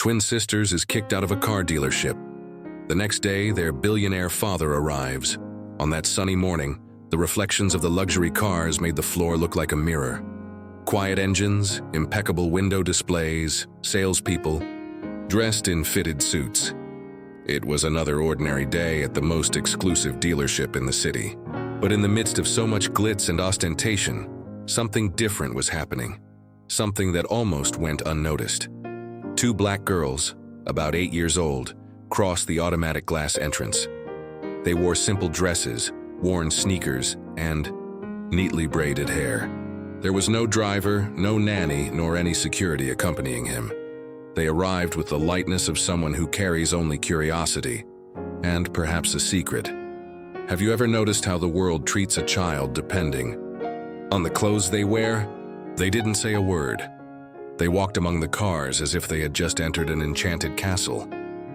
Twin sisters is kicked out of a car dealership. The next day, their billionaire father arrives. On that sunny morning, the reflections of the luxury cars made the floor look like a mirror. Quiet engines, impeccable window displays, salespeople, dressed in fitted suits. It was another ordinary day at the most exclusive dealership in the city. But in the midst of so much glitz and ostentation, something different was happening. Something that almost went unnoticed. Two black girls, about 8 years old, crossed the automatic glass entrance. They wore simple dresses, worn sneakers, and neatly braided hair. There was no driver, no nanny, nor any security accompanying him. They arrived with the lightness of someone who carries only curiosity, and perhaps a secret. Have you ever noticed how the world treats a child depending on the clothes they wear? They didn't say a word. They walked among the cars as if they had just entered an enchanted castle.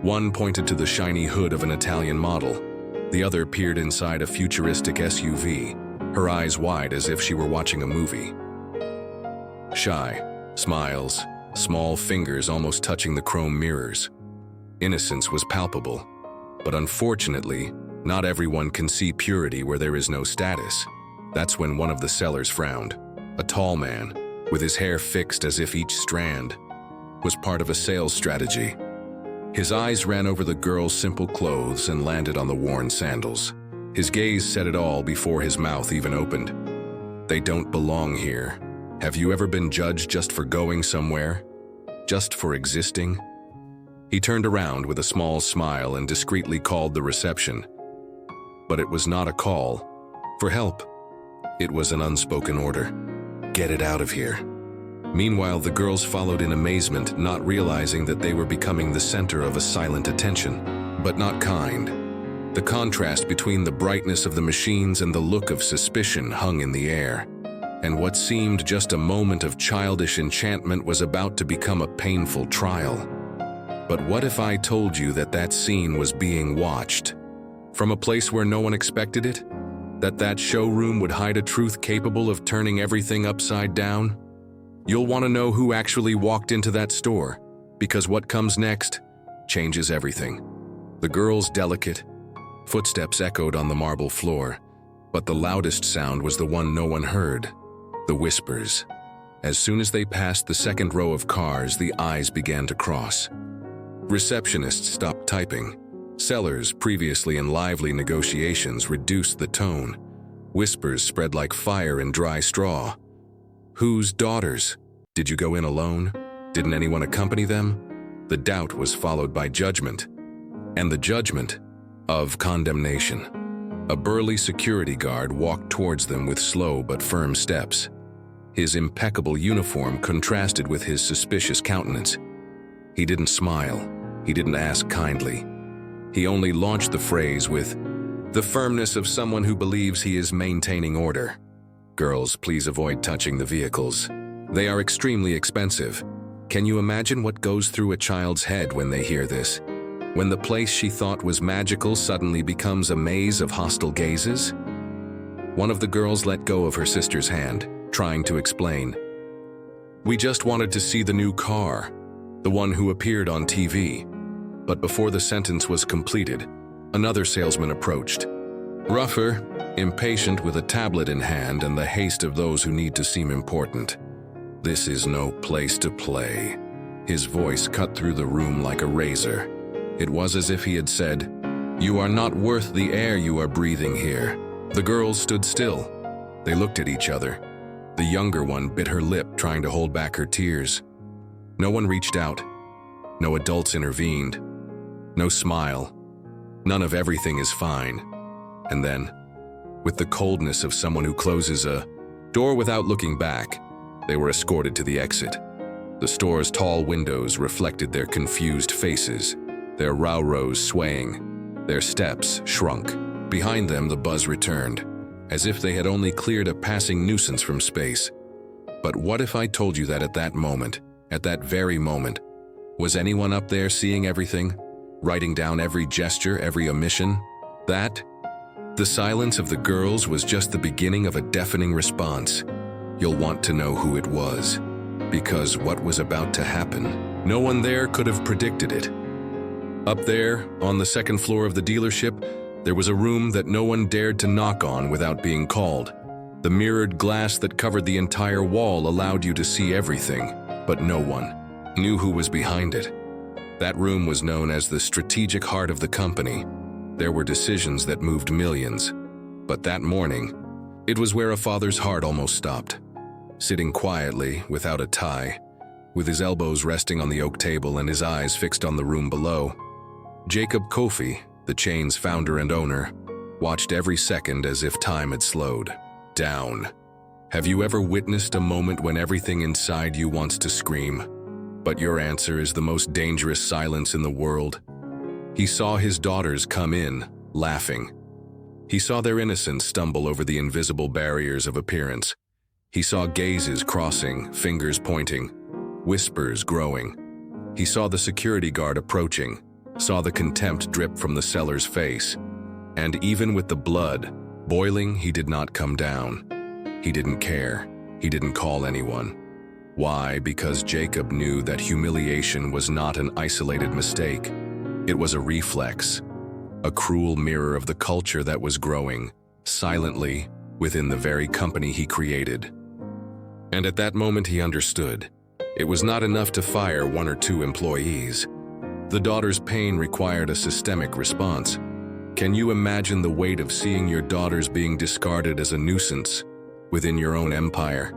One pointed to the shiny hood of an Italian model. The other peered inside a futuristic SUV, her eyes wide as if she were watching a movie. Shy, smiles, small fingers almost touching the chrome mirrors. Innocence was palpable, but unfortunately, not everyone can see purity where there is no status. That's when one of the sellers frowned. A tall man, with his hair fixed as if each strand was part of a sales strategy. His eyes ran over the girl's simple clothes and landed on the worn sandals. His gaze said it all before his mouth even opened. They don't belong here. Have you ever been judged just for going somewhere? Just for existing? He turned around with a small smile and discreetly called the reception. But it was not a call for help. It was an unspoken order. Get it out of here. Meanwhile, the girls followed in amazement, not realizing that they were becoming the center of a silent attention, but not kind. The contrast between the brightness of the machines and the look of suspicion hung in the air. And what seemed just a moment of childish enchantment was about to become a painful trial. But what if I told you that that scene was being watched? From a place where no one expected it? That showroom would hide a truth capable of turning everything upside down? You'll want to know who actually walked into that store, because what comes next changes everything. The girl's delicate footsteps echoed on the marble floor, but the loudest sound was the one no one heard, the whispers. As soon as they passed the second row of cars, the eyes began to cross. Receptionists stopped typing. Sellers, previously in lively negotiations, reduced the tone. Whispers spread like fire in dry straw. Whose daughters? Did you go in alone? Didn't anyone accompany them? The doubt was followed by judgment. And the judgment of condemnation. A burly security guard walked towards them with slow but firm steps. His impeccable uniform contrasted with his suspicious countenance. He didn't smile. He didn't ask kindly. He only launched the phrase with the firmness of someone who believes he is maintaining order. Girls, please avoid touching the vehicles. They are extremely expensive. Can you imagine what goes through a child's head when they hear this? When the place she thought was magical suddenly becomes a maze of hostile gazes? One of the girls let go of her sister's hand, trying to explain. We just wanted to see the new car, the one who appeared on TV. But before the sentence was completed, another salesman approached. Rougher, impatient with a tablet in hand and the haste of those who need to seem important. This is no place to play. His voice cut through the room like a razor. It was as if he had said, "You are not worth the air you are breathing here." The girls stood still. They looked at each other. The younger one bit her lip, trying to hold back her tears. No one reached out. No adults intervened. No smile. None of everything is fine. And then, with the coldness of someone who closes a door without looking back, they were escorted to the exit. The store's tall windows reflected their confused faces, their railroads swaying. Their steps shrunk. Behind them, the buzz returned, as if they had only cleared a passing nuisance from space. But what if I told you that at that moment, at that very moment, was anyone up there seeing everything? Writing down every gesture, every omission? That? The silence of the girls was just the beginning of a deafening response. You'll want to know who it was, because what was about to happen No one there could have predicted it. Up there, on the second floor of the dealership, there was a room that no one dared to knock on without being called. The mirrored glass that covered the entire wall allowed you to see everything, but no one knew who was behind it. That room was known as the strategic heart of the company. There were decisions that moved millions. But that morning, it was where a father's heart almost stopped. Sitting quietly, without a tie, with his elbows resting on the oak table and his eyes fixed on the room below, Jacob Kofi, the chain's founder and owner, watched every second as if time had slowed down. Have you ever witnessed a moment when everything inside you wants to scream, but your answer is the most dangerous silence in the world? He saw his daughters come in, laughing. He saw their innocence stumble over the invisible barriers of appearance. He saw gazes crossing, fingers pointing, whispers growing. He saw the security guard approaching, saw the contempt drip from the seller's face. And even with the blood boiling, he did not come down. He didn't care. He didn't call anyone. Why? Because Jacob knew that humiliation was not an isolated mistake. It was a reflex, a cruel mirror of the culture that was growing, silently, within the very company he created. And at that moment he understood. It was not enough to fire one or two employees. The daughter's pain required a systemic response. Can you imagine the weight of seeing your daughters being discarded as a nuisance within your own empire?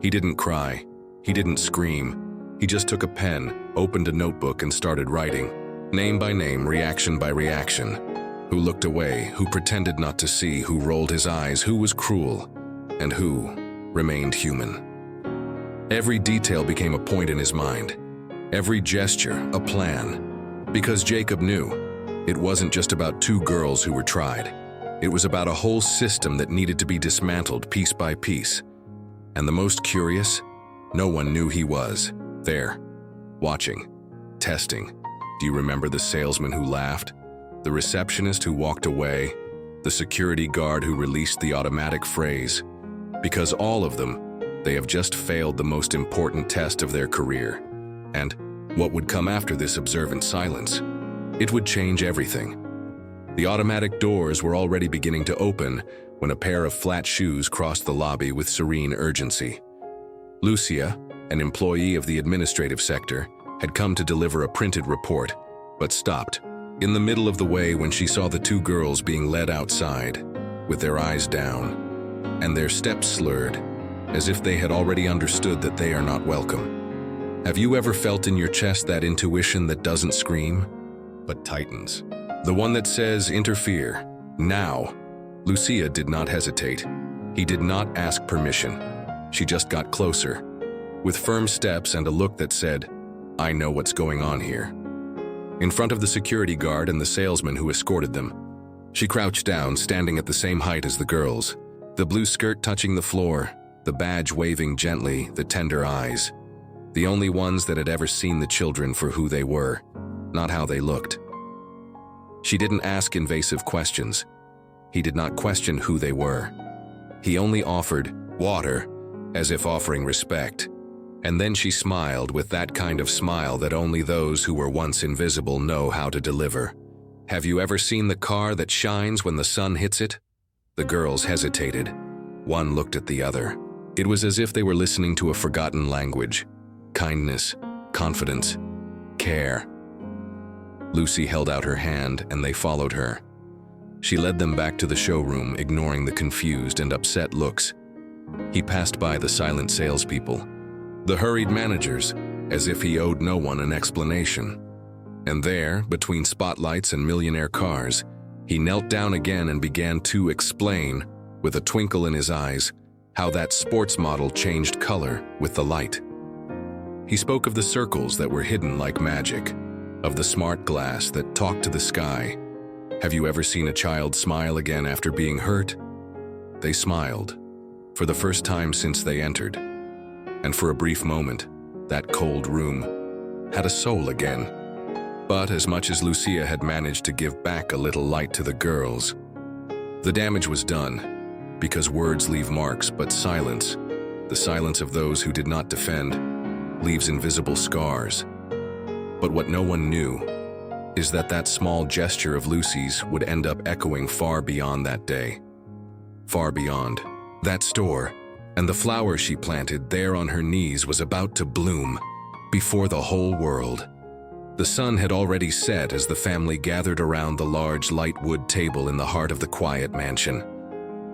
He didn't cry. He didn't scream. He just took a pen, opened a notebook, and started writing. Name by name, reaction by reaction. Who looked away, who pretended not to see, who rolled his eyes, who was cruel, and who remained human. Every detail became a point in his mind. Every gesture, a plan. Because Jacob knew it wasn't just about two girls who were tried. It was about a whole system that needed to be dismantled piece by piece. And the most curious, no one knew he was there, watching, testing. Do you remember the salesman who laughed? The receptionist who walked away? The security guard who released the automatic phrase? Because all of them, they have just failed the most important test of their career. And what would come after this observant silence? It would change everything. The automatic doors were already beginning to open when a pair of flat shoes crossed the lobby with serene urgency. Lucia, an employee of the administrative sector, had come to deliver a printed report, but stopped in the middle of the way when she saw the two girls being led outside, with their eyes down, and their steps slurred, as if they had already understood that they are not welcome. Have you ever felt in your chest that intuition that doesn't scream, but tightens? The one that says, interfere, now. Lucia did not hesitate. He did not ask permission. She just got closer, with firm steps and a look that said, I know what's going on here. In front of the security guard and the salesman who escorted them, she crouched down, standing at the same height as the girls, the blue skirt touching the floor, the badge waving gently, the tender eyes. The only ones that had ever seen the children for who they were, not how they looked. She didn't ask invasive questions. He did not question who they were. He only offered water, as if offering respect. And then she smiled with that kind of smile that only those who were once invisible know how to deliver. Have you ever seen the car that shines when the sun hits it? The girls hesitated. One looked at the other. It was as if they were listening to a forgotten language. Kindness, confidence, care. Lucy held out her hand and they followed her. She led them back to the showroom, ignoring the confused and upset looks. He passed by the silent salespeople, the hurried managers, as if he owed no one an explanation. And there, between spotlights and millionaire cars, he knelt down again and began to explain, with a twinkle in his eyes, how that sports model changed color with the light. He spoke of the circles that were hidden like magic, of the smart glass that talked to the sky. Have you ever seen a child smile again after being hurt? They smiled, for the first time since they entered. And for a brief moment, that cold room had a soul again. But as much as Lucia had managed to give back a little light to the girls, the damage was done, because words leave marks, but silence, the silence of those who did not defend, leaves invisible scars. But what no one knew is that that small gesture of Lucy's would end up echoing far beyond that day. Far beyond. That store and the flower she planted there on her knees was about to bloom before the whole world. The sun had already set as the family gathered around the large light wood table in the heart of the quiet mansion.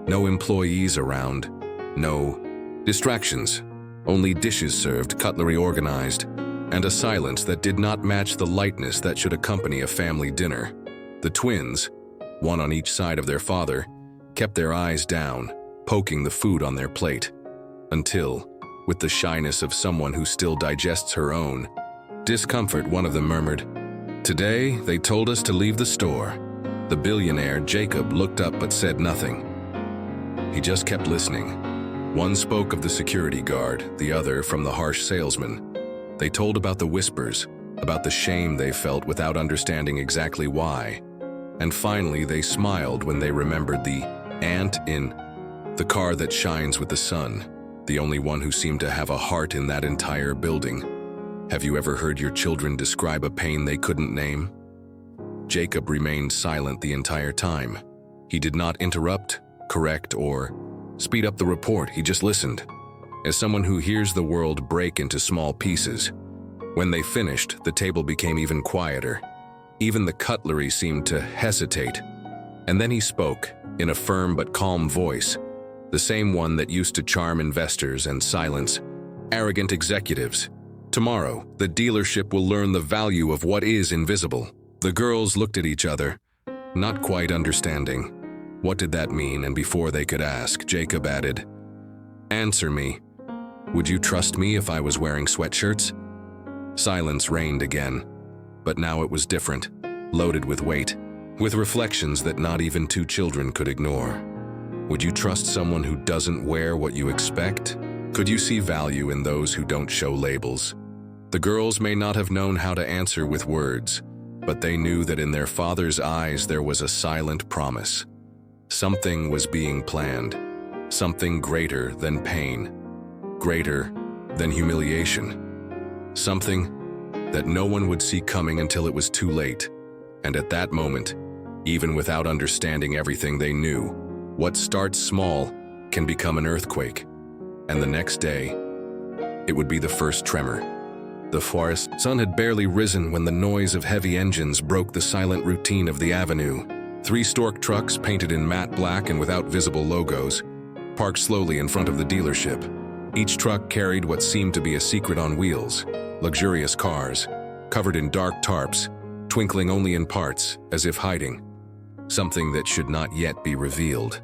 No employees around, no distractions, only dishes served, cutlery organized, and a silence that did not match the lightness that should accompany a family dinner. The twins, one on each side of their father, kept their eyes down, poking the food on their plate, until, with the shyness of someone who still digests her own discomfort, one of them murmured, "Today, they told us to leave the store." The billionaire, Jacob, looked up but said nothing. He just kept listening. One spoke of the security guard, the other from the harsh salesman. They told about the whispers, about the shame they felt without understanding exactly why. And finally, they smiled when they remembered the aunt in the car that shines with the sun, the only one who seemed to have a heart in that entire building. Have you ever heard your children describe a pain they couldn't name? Jacob remained silent the entire time. He did not interrupt, correct, or speed up the report. He just listened, as someone who hears the world break into small pieces. When they finished, the table became even quieter. Even the cutlery seemed to hesitate. And then he spoke, in a firm but calm voice, the same one that used to charm investors and silence arrogant executives. "Tomorrow, the dealership will learn the value of what is invisible." The girls looked at each other, not quite understanding. What did that mean? And before they could ask, Jacob added, "Answer me. Would you trust me if I was wearing sweatshirts?" Silence reigned again, but now it was different, loaded with weight, with reflections that not even two children could ignore. Would you trust someone who doesn't wear what you expect? Could you see value in those who don't show labels? The girls may not have known how to answer with words, but they knew that in their father's eyes there was a silent promise. Something was being planned, something greater than pain, greater than humiliation, something that no one would see coming until it was too late. And at that moment, even without understanding everything, they knew what starts small can become an earthquake. And the next day, it would be the first tremor. The forest sun had barely risen when the noise of heavy engines broke the silent routine of the avenue. 3 stork trucks, painted in matte black and without visible logos, parked slowly in front of the dealership. Each truck carried what seemed to be a secret on wheels, luxurious cars, covered in dark tarps, twinkling only in parts, as if hiding something that should not yet be revealed.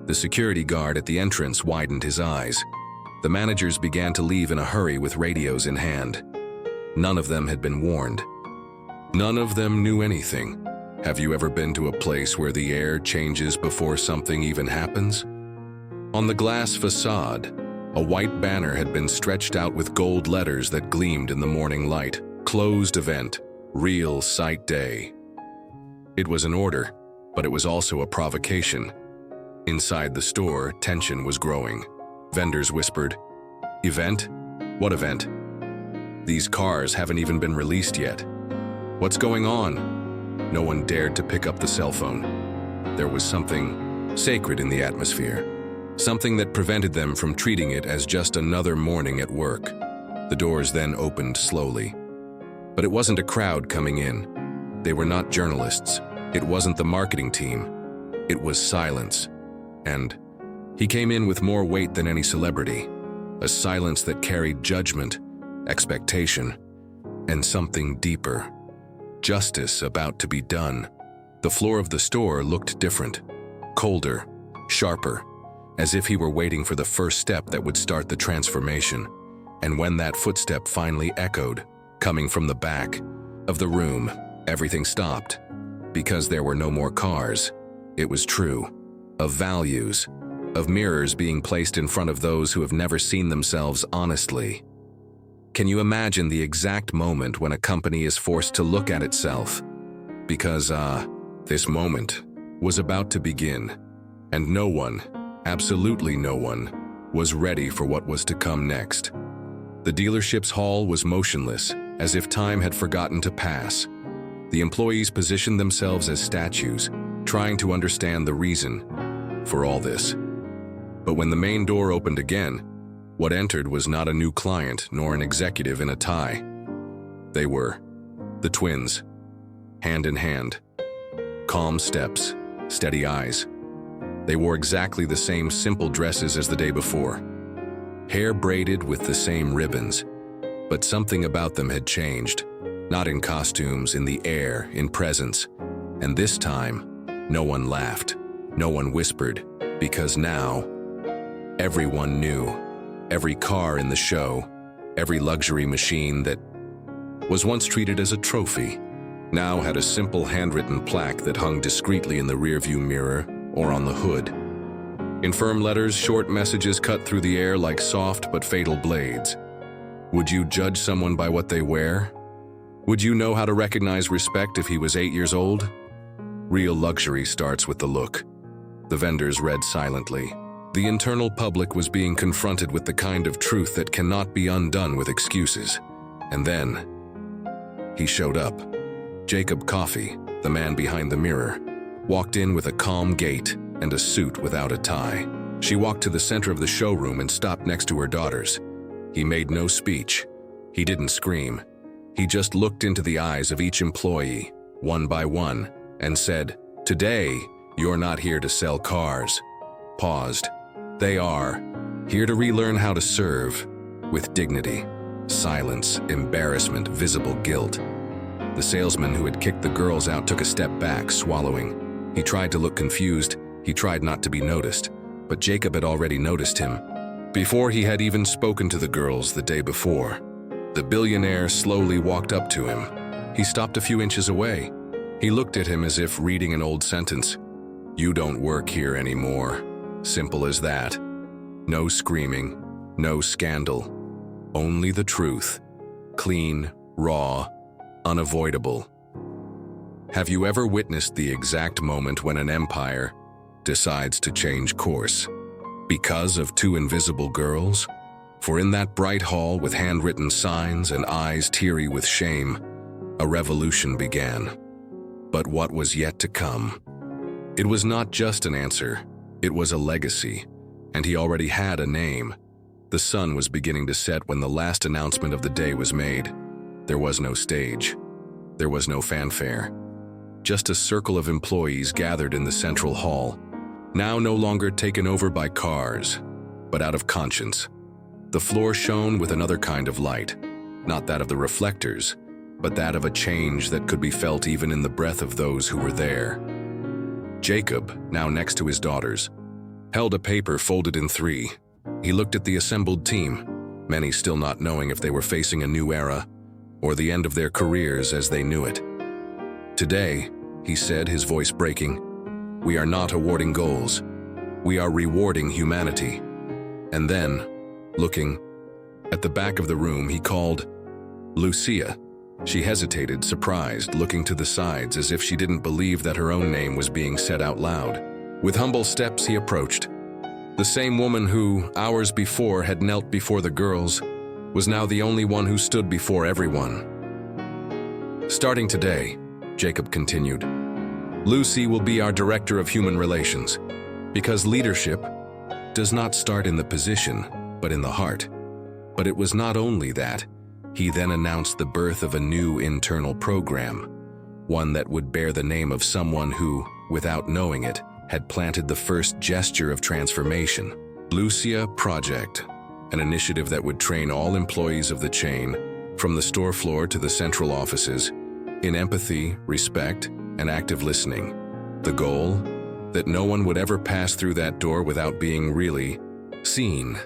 The security guard at the entrance widened his eyes. The managers began to leave in a hurry with radios in hand. None of them had been warned. None of them knew anything. Have you ever been to a place where the air changes before something even happens? On the glass facade, a white banner had been stretched out with gold letters that gleamed in the morning light. Closed event, real sight day. It was an order, but it was also a provocation. Inside the store, tension was growing. Vendors whispered, "Event? What event? These cars haven't even been released yet. What's going on?" No one dared to pick up the cell phone. There was something sacred in the atmosphere, something that prevented them from treating it as just another morning at work. The doors then opened slowly. But it wasn't a crowd coming in. They were not journalists. It wasn't the marketing team. It was silence. And he came in with more weight than any celebrity, a silence that carried judgment, expectation, and something deeper. Justice about to be done. The floor of the store looked different, colder, sharper, as if he were waiting for the first step that would start the transformation. And when that footstep finally echoed, coming from the back of the room, everything stopped. Because there were no more cars. It was true. Of values, of mirrors being placed in front of those who have never seen themselves honestly. Can you imagine the exact moment when a company is forced to look at itself? Because, this moment was about to begin, and no one, absolutely no one, was ready for what was to come next. The dealership's hall was motionless, as if time had forgotten to pass. The employees positioned themselves as statues, trying to understand the reason for all this. But when the main door opened again, what entered was not a new client nor an executive in a tie. They were the twins, hand in hand. Calm steps, steady eyes. They wore exactly the same simple dresses as the day before. Hair braided with the same ribbons, but something about them had changed. Not in costumes, in the air, in presence. And this time, no one laughed, no one whispered, because now, everyone knew. Every car in the show, every luxury machine that was once treated as a trophy, now had a simple handwritten plaque that hung discreetly in the rearview mirror or on the hood. In firm letters, short messages cut through the air like soft but fatal blades. Would you judge someone by what they wear? Would you know how to recognize respect if he was 8 years old? Real luxury starts with the look. The vendors read silently. The internal public was being confronted with the kind of truth that cannot be undone with excuses. And then, he showed up. Jacob Coffey, the man behind the mirror, walked in with a calm gait and a suit without a tie. She walked to the center of the showroom and stopped next to her daughters. He made no speech. He didn't scream. He just looked into the eyes of each employee, one by one, and said, "Today, you're not here to sell cars." Paused. They are here to relearn how to serve with dignity. Silence, embarrassment, visible guilt. The salesman who had kicked the girls out took a step back, swallowing. He tried to look confused. He tried not to be noticed, but Jacob had already noticed him. Before he had even spoken to the girls the day before, the billionaire slowly walked up to him. He stopped a few inches away. He looked at him as if reading an old sentence. "You don't work here anymore." Simple as that. No screaming, no scandal. Only the truth. Clean, raw, unavoidable. Have you ever witnessed the exact moment when an empire decides to change course? Because of two invisible girls? For in that bright hall with handwritten signs and eyes teary with shame, a revolution began. But what was yet to come? It was not just an answer, it was a legacy, and he already had a name. The sun was beginning to set when the last announcement of the day was made. There was no stage. There was no fanfare. Just a circle of employees gathered in the central hall, now no longer taken over by cars, but out of conscience. The floor shone with another kind of light, not that of the reflectors, but that of a change that could be felt even in the breath of those who were there. Jacob, now next to his daughters, held a paper folded in three. He looked at the assembled team, many still not knowing if they were facing a new era or the end of their careers as they knew it. "Today," he said, his voice breaking, "we are not awarding goals. We are rewarding humanity." And then, looking at the back of the room, he called, "Lucia." She hesitated, surprised, looking to the sides as if she didn't believe that her own name was being said out loud. With humble steps, he approached. The same woman who, hours before, had knelt before the girls, was now the only one who stood before everyone. "Starting today," Jacob continued, "Lucy will be our Director of Human Relations, because leadership does not start in the position, but in the heart." But it was not only that. He then announced the birth of a new internal program, one that would bear the name of someone who, without knowing it, had planted the first gesture of transformation. Lucia Project, an initiative that would train all employees of the chain, from the store floor to the central offices, in empathy, respect, and active listening. The goal? That no one would ever pass through that door without being really seen.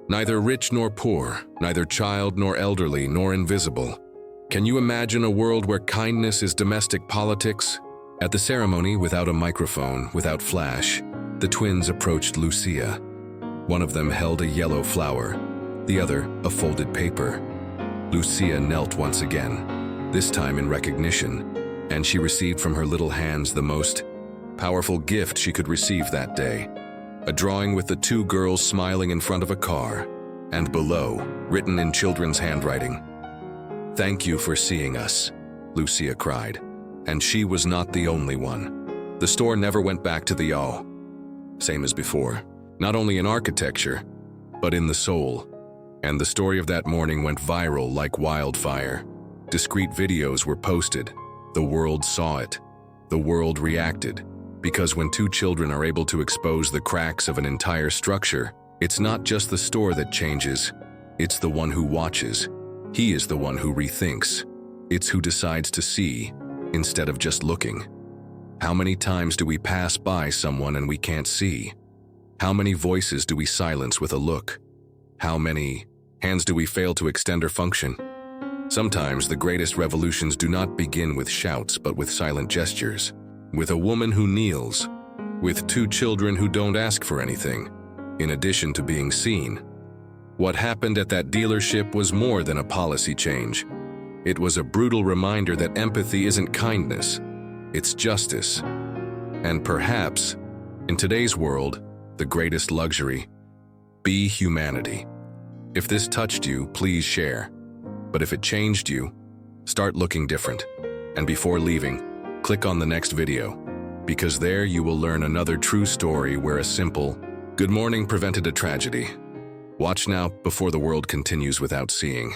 Neither rich nor poor, neither child nor elderly nor invisible. Can you imagine a world where kindness is domestic politics? At the ceremony, without a microphone, without flash, the twins approached Lucia. One of them held a yellow flower, the other a folded paper. Lucia knelt once again, this time in recognition, and she received from her little hands the most powerful gift she could receive that day. A drawing with the two girls smiling in front of a car, And below, written in children's handwriting, "Thank you for seeing us," Lucia cried. And she was not the only one. The store never went back to the same as before, not only in architecture, but in the soul. And the story of that morning went viral like wildfire. Discrete videos were posted. The world saw it. The world reacted. Because when two children are able to expose the cracks of an entire structure, it's not just the store that changes, it's the one who watches. He is the one who rethinks. It's who decides to see, instead of just looking. How many times do we pass by someone and we can't see? How many voices do we silence with a look? How many hands do we fail to extend or function? Sometimes the greatest revolutions do not begin with shouts but with silent gestures. With a woman who kneels. With two children who don't ask for anything, in addition to being seen. What happened at that dealership was more than a policy change. It was a brutal reminder that empathy isn't kindness, it's justice. And perhaps, in today's world, the greatest luxury, be humanity. If this touched you, please share. But if it changed you, start looking different. And before leaving, click on the next video, because there you will learn another true story where a simple good morning prevented a tragedy. Watch now before the world continues without seeing.